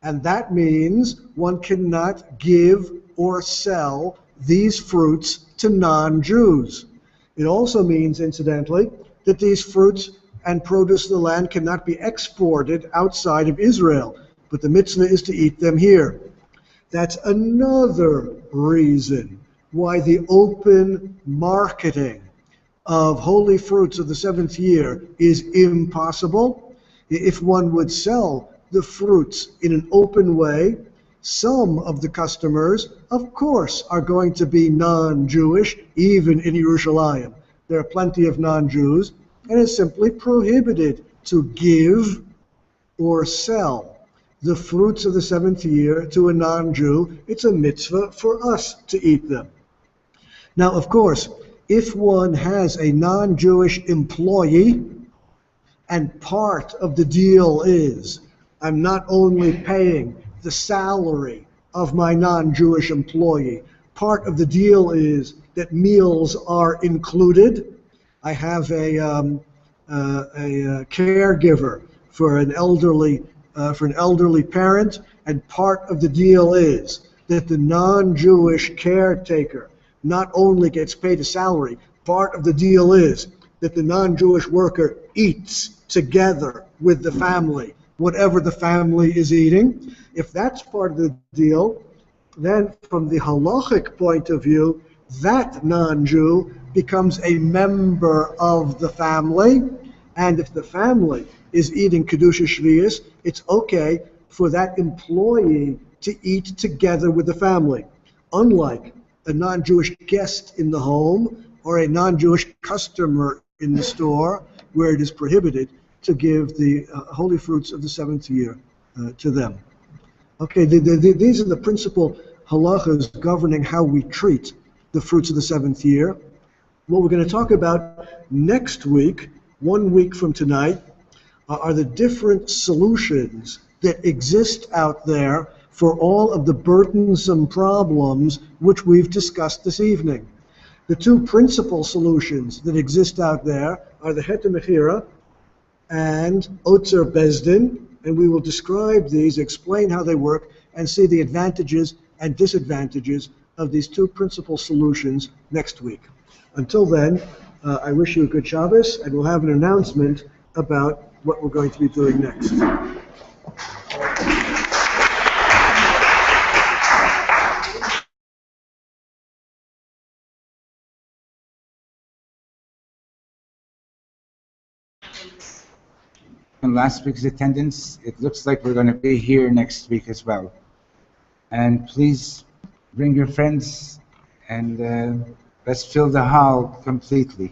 and that means one cannot give or sell these fruits to non-Jews. It also means, incidentally, that these fruits and produce of the land cannot be exported outside of Israel, but the mitzvah is to eat them here. That's another reason why the open marketing of holy fruits of the seventh year is impossible. If one would sell the fruits in an open way, some of the customers, of course, are going to be non-Jewish, even in Yerushalayim. There are plenty of non-Jews, and it's simply prohibited to give or sell the fruits of the seventh year to a non-Jew. It's a mitzvah for us to eat them. Now, of course, if one has a non-Jewish employee, and part of the deal is I'm not only paying the salary of my non-Jewish employee, part of the deal is that meals are included. I have a caregiver for an elderly parent, and part of the deal is that the non-Jewish caretaker not only gets paid a salary, part of the deal is that the non-Jewish worker eats together with the family, whatever the family is eating. If that's part of the deal, then from the halachic point of view, that non-Jew becomes a member of the family, and if the family is eating kedusha shvius, it's okay for that employee to eat together with the family. Unlike a non-Jewish guest in the home or a non-Jewish customer in the store, where it is prohibited to give the holy fruits of the seventh year to them. Okay, these are the principal halachas governing how we treat the fruits of the seventh year. What we're going to talk about next week, 1 week from tonight, are the different solutions that exist out there for all of the burdensome problems which we've discussed this evening. The two principal solutions that exist out there are the Heter Mechira and Otzer Bezdin, and we will describe these, explain how they work, and see the advantages and disadvantages of these two principal solutions next week. Until then, I wish you a good Shabbos, and we'll have an announcement about what we're going to be doing next. And last week's attendance, it looks like we're going to be here next week as well. And please bring your friends and let's fill the hall completely.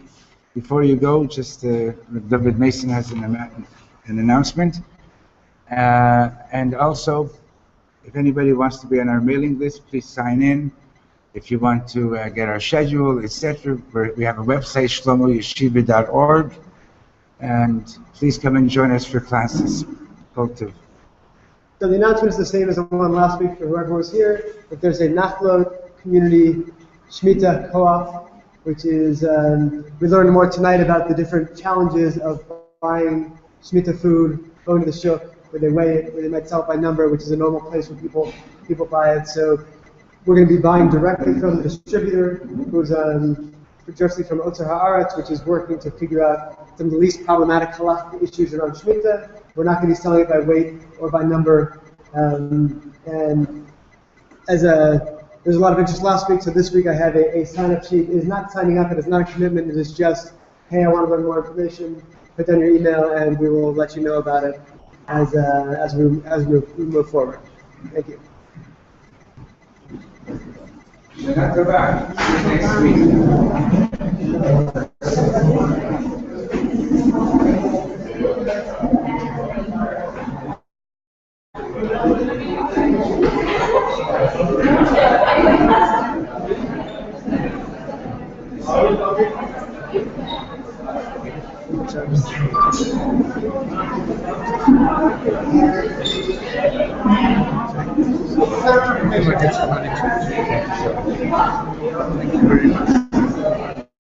Before you go, just David Mason has an announcement. And also, if anybody wants to be on our mailing list, please sign in. If you want to get our schedule, etc., we have a website, shlomoyeshiva.org, and please come and join us for classes. Kultiv. So the announcement is the same as the one last week for whoever was here, but there's a Nachlo community Shmitta co-op, which is, we learned more tonight about the different challenges of buying Shmitta food, going to the shuk, where they weigh it, where they might sell it by number, which is a normal place where people buy it. So we're going to be buying directly from the distributor, who's directly from Otzer Haaretz, which is working to figure out some of the least problematic halakhic issues around Shmitta. We're not going to be selling it by weight or by number. And there's a lot of interest last week, so this week I have a sign-up sheet. It is not signing up, it is not a commitment, it is just, hey, I want to learn more information, put down your email, and we will let you know about it as we move forward. Thank you. Go back. See you next week.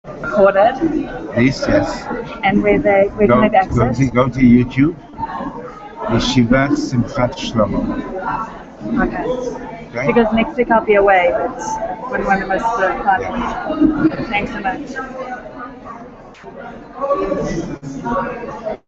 Recorded. This, yes. And where can they access? Go to YouTube. Yeshivat Simchat Shlomo. Okay. Because next week I'll be away, but wouldn't want to miss the class. Thanks so much.